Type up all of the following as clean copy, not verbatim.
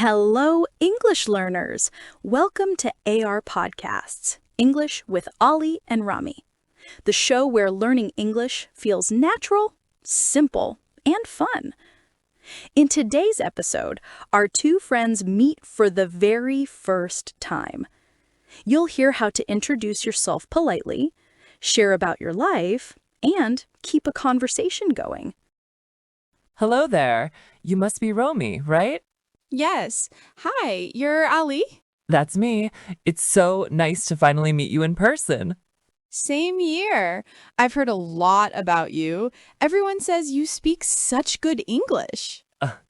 Hello, English learners! Welcome to AR Podcasts, English with Ollie and Rami, the show where learning English feels natural, simple, and fun. In today's episode, our two friends meet for the very first time. You'll hear how to introduce yourself politely, share about your life, and keep a conversation going. Hello there. You must be Romy, right? Yes. Hi, you're Ali? That's me. It's so nice to finally meet you in person. Same here. I've heard a lot about you. Everyone says you speak such good English.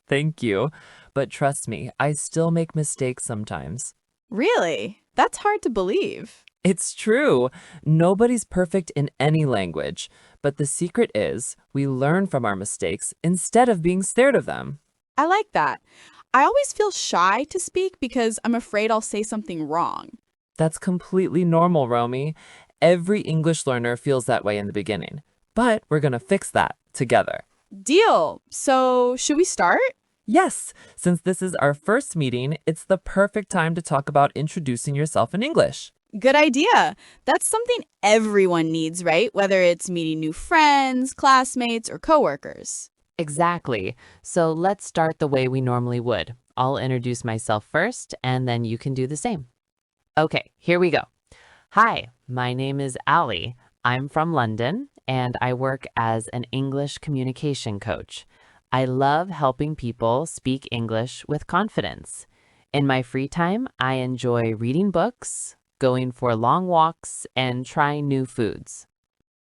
Thank you. But trust me, I still make mistakes sometimes. Really? That's hard to believe. It's true. Nobody's perfect in any language. But the secret is we learn from our mistakes instead of being scared of them. I like that. I always feel shy to speak because I'm afraid I'll say something wrong. That's completely normal, Romy. Every English learner feels that way in the beginning. But we're going to fix that together. Deal. So, should we start? Yes, since this is our first meeting, it's the perfect time to talk about introducing yourself in English. Good idea. That's something everyone needs, right? Whether it's meeting new friends, classmates, or coworkers. Exactly. So let's start the way we normally would. I'll introduce myself first, and then you can do the same. Okay, here we go. Hi, my name is Ali. I'm from London, and I work as an English communication coach. I love helping people speak English with confidence. In my free time, I enjoy reading books, going for long walks, and trying new foods.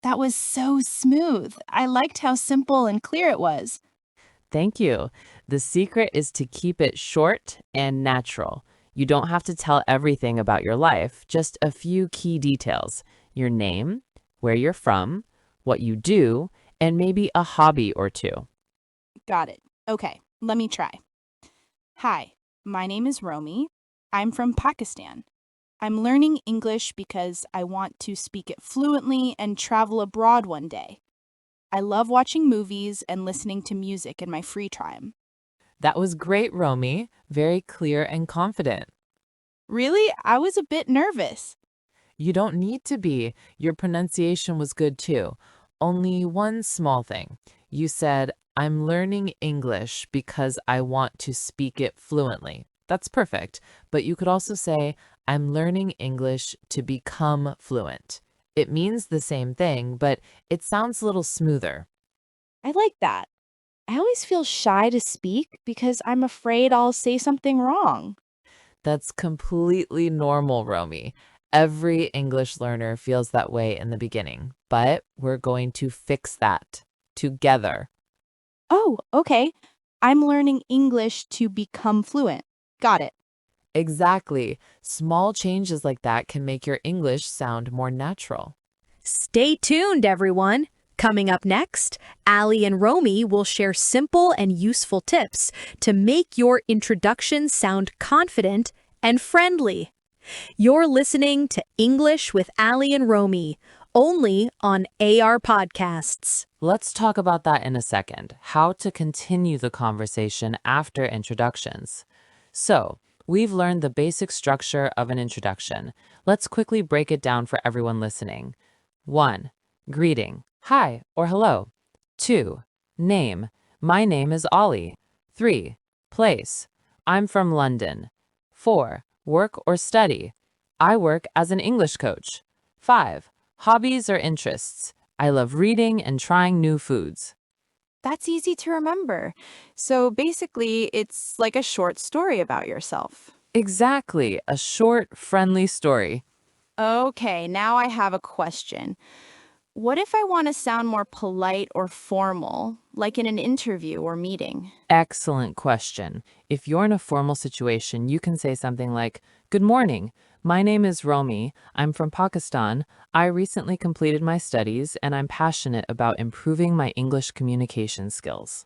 That was so smooth. I liked how simple and clear it was. Thank you. The secret is to keep it short and natural. You don't have to tell everything about your life, just a few key details. Your name, where you're from, what you do, and maybe a hobby or two. Got it. Okay, let me try. Hi, my name is Romy. I'm from Pakistan. I'm learning English because I want to speak it fluently and travel abroad one day. I love watching movies and listening to music in my free time. That was great, Romy. Very clear and confident. Really? I was a bit nervous. You don't need to be. Your pronunciation was good too. Only one small thing. You said, I'm learning English because I want to speak it fluently. That's perfect. But you could also say, I'm learning English to become fluent. It means the same thing, but it sounds a little smoother. I like that. I always feel shy to speak because I'm afraid I'll say something wrong. That's completely normal, Romy. Every English learner feels that way in the beginning, but we're going to fix that together. Oh, okay. I'm learning English to become fluent. Got it. Exactly. Small changes like that can make your English sound more natural. Stay tuned, everyone! Coming up next, Ali and Romy will share simple and useful tips to make your introduction sound confident and friendly. You're listening to English with Ali and Romy, only on AR Podcasts. Let's talk about that in a second, how to continue the conversation after introductions. So, we've learned the basic structure of an introduction. Let's quickly break it down for everyone listening. 1. Greeting. Hi or hello. 2. Name. My name is Ollie. 3. Place. I'm from London. 4. Work or study. I work as an English coach. 5. Hobbies or interests. I love reading and trying new foods. That's easy to remember. So basically, it's like a short story about yourself. Exactly. A short, friendly story. Okay, now I have a question. What if I want to sound more polite or formal, like in an interview or meeting? Excellent question. If you're in a formal situation, you can say something like, Good morning. My name is Romy. I'm from Pakistan. I recently completed my studies and I'm passionate about improving my English communication skills.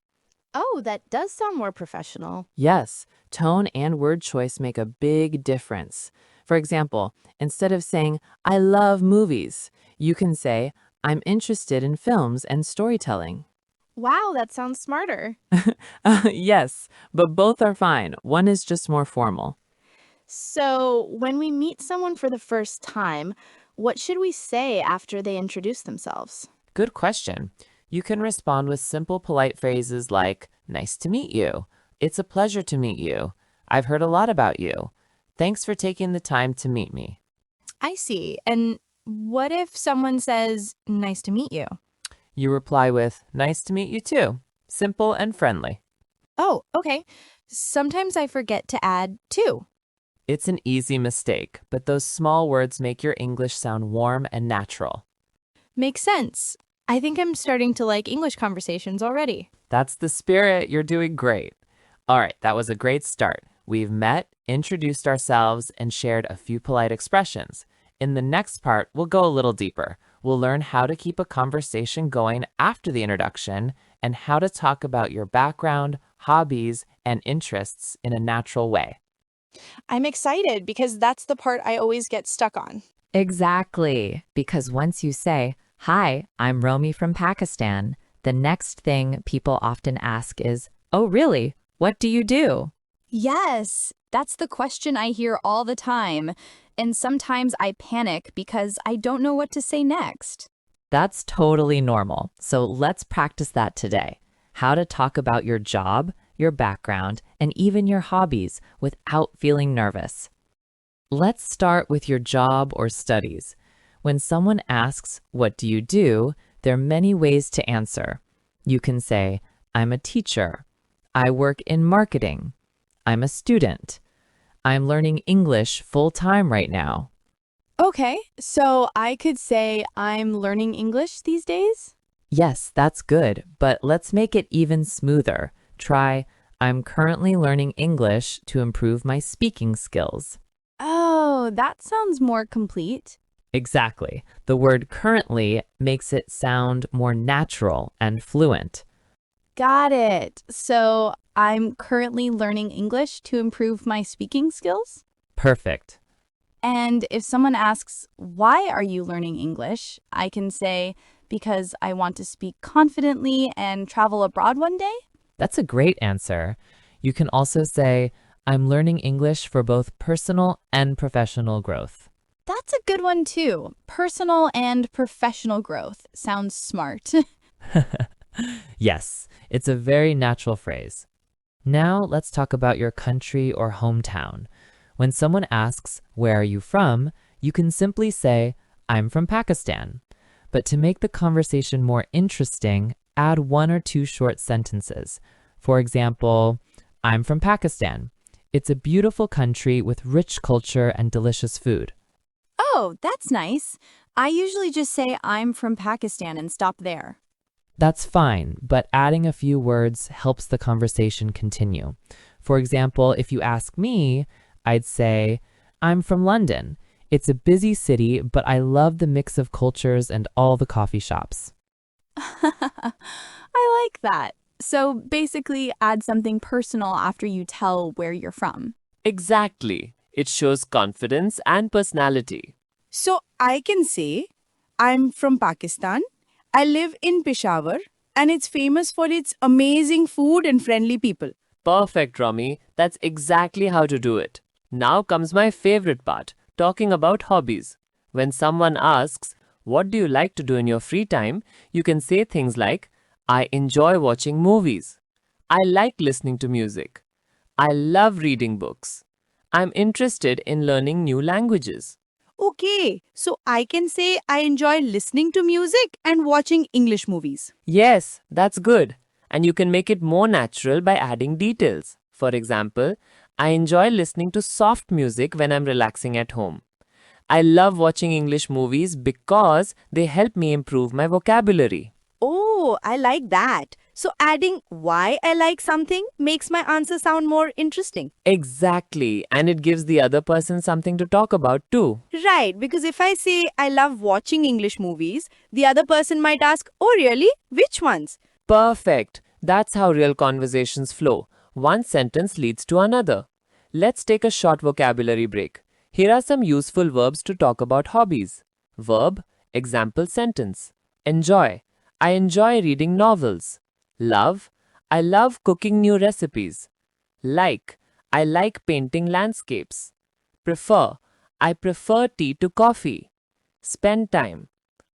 Oh, that does sound more professional. Yes, tone and word choice make a big difference. For example, instead of saying, I love movies, you can say, I'm interested in films and storytelling. Wow, that sounds smarter. Yes, but both are fine. One is just more formal. So, when we meet someone for the first time, what should we say after they introduce themselves? Good question. You can respond with simple, polite phrases like, "Nice to meet you." "It's a pleasure to meet you." "I've heard a lot about you." "Thanks for taking the time to meet me." I see. And what if someone says, nice to meet you? You reply with, "Nice to meet you too." Simple and friendly. Oh, okay. Sometimes I forget to add to. It's an easy mistake, but those small words make your English sound warm and natural. Makes sense. I think I'm starting to like English conversations already. That's the spirit. You're doing great. All right, that was a great start. We've met, introduced ourselves, and shared a few polite expressions. In the next part, we'll go a little deeper. We'll learn how to keep a conversation going after the introduction and how to talk about your background, hobbies, and interests in a natural way. I'm excited because that's the part I always get stuck on. Exactly, because once you say, "Hi, I'm Romy from Pakistan," the next thing people often ask is, "Oh, really? What do you do?" Yes, that's the question I hear all the time. And sometimes I panic because I don't know what to say next. That's totally normal. So let's practice that today. How to talk about your job, your background, and even your hobbies without feeling nervous. Let's start with your job or studies. When someone asks, "What do you do?" there are many ways to answer. You can say, "I'm a teacher." "I work in marketing." "I'm a student." "I'm learning English full-time right now." Okay, so I could say I'm learning English these days? Yes, that's good, but let's make it even smoother. Try, "I'm currently learning English to improve my speaking skills." Oh, that sounds more complete. Exactly. The word currently makes it sound more natural and fluent. Got it. So I'm currently learning English to improve my speaking skills? Perfect. And if someone asks, why are you learning English? I can say, because I want to speak confidently and travel abroad one day. That's a great answer. You can also say, "I'm learning English for both personal and professional growth." That's a good one too. Personal and professional growth. Sounds smart. Yes, it's a very natural phrase. Now let's talk about your country or hometown. When someone asks, "Where are you from?" you can simply say, "I'm from Pakistan." But to make the conversation more interesting, add one or two short sentences. For example, "I'm from Pakistan. It's a beautiful country with rich culture and delicious food." Oh, that's nice. I usually just say I'm from Pakistan and stop there. That's fine, but adding a few words helps the conversation continue. For example, if you ask me, I'd say, "I'm from London. It's a busy city, but I love the mix of cultures and all the coffee shops." I like that. So basically, add something personal after you tell where you're from. Exactly. It shows confidence and personality. So I can say, I'm from Pakistan. I live in Peshawar and it's famous for its amazing food and friendly people. Perfect, Romy. That's exactly how to do it. Now comes my favorite part, talking about hobbies. When someone asks, "What do you like to do in your free time?" you can say things like, "I enjoy watching movies." "I like listening to music." "I love reading books." "I'm interested in learning new languages." Okay, so I can say I enjoy listening to music and watching English movies. Yes, that's good. And you can make it more natural by adding details. For example, "I enjoy listening to soft music when I'm relaxing at home." "I love watching English movies because they help me improve my vocabulary." Oh, I like that. So adding why I like something makes my answer sound more interesting. Exactly. And it gives the other person something to talk about too. Right, because if I say I love watching English movies, the other person might ask, oh really? Which ones? Perfect. That's how real conversations flow. One sentence leads to another. Let's take a short vocabulary break. Here are some useful verbs to talk about hobbies. Verb, example sentence. Enjoy. I enjoy reading novels. Love, I love cooking new recipes. Like, I like painting landscapes. Prefer, I prefer tea to coffee. Spend time,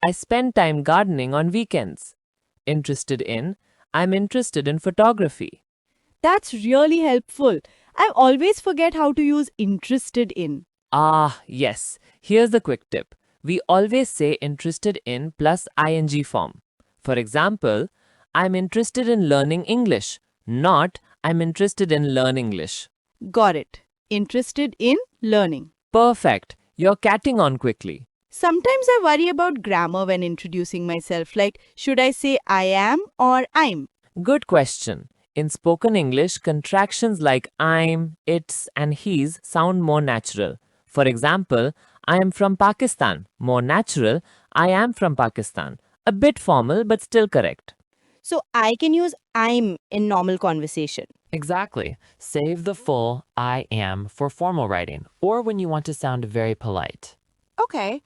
I spend time gardening on weekends. Interested in, I'm interested in photography. That's really helpful. I always forget how to use interested in. Ah, yes. Here's the quick tip. We always say interested in plus ing form. For example, I'm interested in learning English, not I'm interested in learn English. Got it. Interested in learning. Perfect. You're catching on quickly. Sometimes I worry about grammar when introducing myself, like should I say I am or I'm? Good question. In spoken English, contractions like I'm, it's, and he's sound more natural. For example, I am from Pakistan. More natural, I am from Pakistan. A bit formal, but still correct. So I can use I'm in normal conversation. Exactly. Save the full I am for formal writing or when you want to sound very polite. Okay.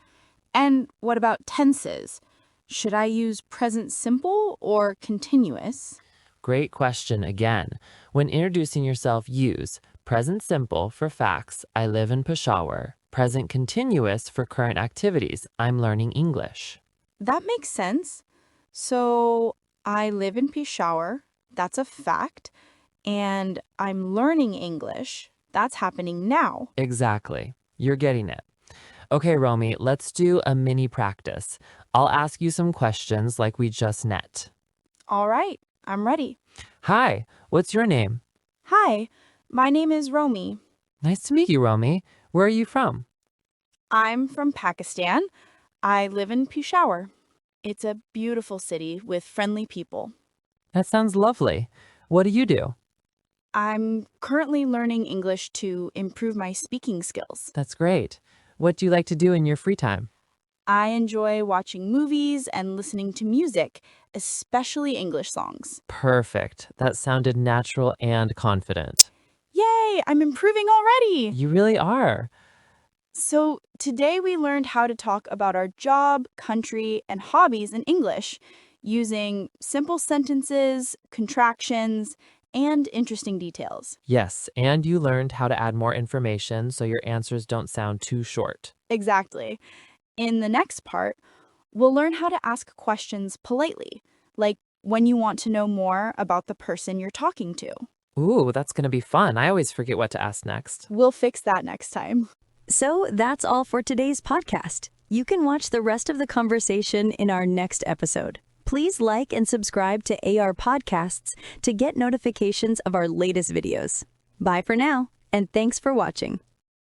And what about tenses? Should I use present simple or continuous? Great question again. When introducing yourself, use present simple for facts, I live in Peshawar. Present continuous for current activities, I'm learning English. That makes sense. So I live in Peshawar. That's a fact. And I'm learning English. That's happening now. Exactly. You're getting it. Okay, Romy, let's do a mini practice. I'll ask you some questions like we just met. All right. I'm ready. Hi, what's your name? Hi. My name is Romy. Nice to meet you, Romy. Where are you from? I'm from Pakistan. I live in Peshawar. It's a beautiful city with friendly people. That sounds lovely. What do you do? I'm currently learning English to improve my speaking skills. That's great. What do you like to do in your free time? I enjoy watching movies and listening to music, especially English songs. Perfect. That sounded natural and confident. Yay, I'm improving already! You really are. So today we learned how to talk about our job, country, and hobbies in English using simple sentences, contractions, and interesting details. Yes, and you learned how to add more information so your answers don't sound too short. Exactly. In the next part, we'll learn how to ask questions politely, like when you want to know more about the person you're talking to. Ooh, that's going to be fun. I always forget what to ask next. We'll fix that next time. So that's all for today's podcast. You can watch the rest of the conversation in our next episode. Please like and subscribe to AR Podcasts to get notifications of our latest videos. Bye for now, and thanks for watching.